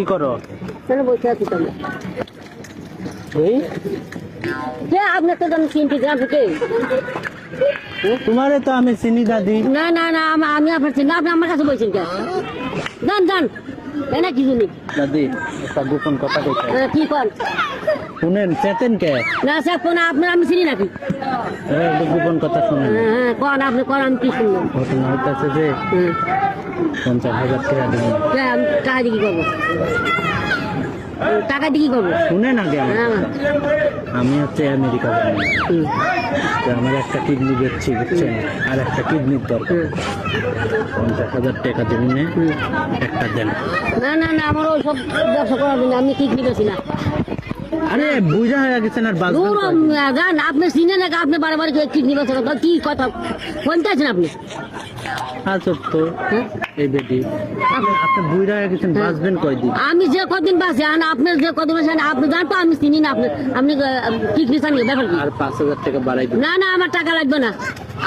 কি করো? বসে আছি তো এই আপনার তো আমি চিনতে গ্রাম থেকে তোমারে তো আমি চিনি দাদি। না না না আমি আপনার চিনি আপনি আমার কাছে বলছেন কে যান যান না কি জানি দাদি একটা গোপন কথা কইতে। কি কর শুনেন চেতেন কে? না স্যার কোন আপনার আমি চিনি নাকি একটা গোপন কথা শুনেন। হ্যাঁ কোন আপনি কোন আমি কি শুনলাম ঘটনা হইতেছে যে 50,000 টাকা দিবেন। আমি টাকা দিয়ে কি করবো টাকা দিয়ে কি করবো শুনেন আগে আমি হচ্ছে আমেরিকা যাবো। তো আমার একটা কিডনি বেচছি বুঝছেন, আর একটা কিডনির দরকার। 50,000 টাকা দিবেন, একটা দেন। না না না আমার ওইসব ব্যবসা করার জন্য আমি ঠিক নিতেছি না। আরে বুঝা হয়ে গেছেন আর দূর যান আপনি চিনে নাকি আপনি বারবার কিডনি ব্যবসা করতে কি কথা বলতে আছেন আপনি আচ্ছা তো এই বেটি আপনি বুঝা হয়ে গেছেন, বাঁচবেন কয়দিন? আমি যে কদিন বাঁচি আর আপনার যে কদিন বাঁচি আপনি জান তো আমি চিনি না আপনি আপনি কিডনি চান ব্যাপার কি? আর 5,000 টাকা বাড়াই দিন। না না আমার টাকা লাগবে না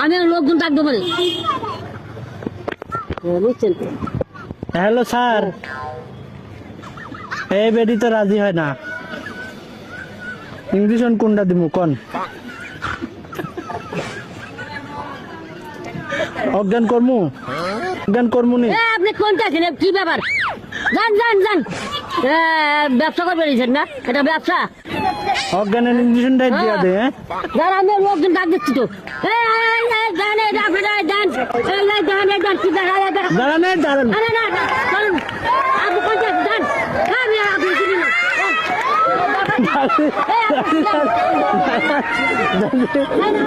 আমি লোকজন ডাকবো মানে বুঝছেন তো হ্যালো স্যার, এই বেটি তো রাজি হয় না। ইংলিশন কোনটা দিমু কোন? অজ্ঞান কর্মু নি। আপনি কোনটা ছিলেন কি ব্যাপার যান যান যান ব্যবসা করবেন না এটা ব্যবসা অজ্ঞানের ইঞ্জেকশনটাই দিয়া দে। যান আমি লোকজন ডাক দিচ্ছি তো দাঁড়ান আপনি কোনটা যান আপনি চিনি না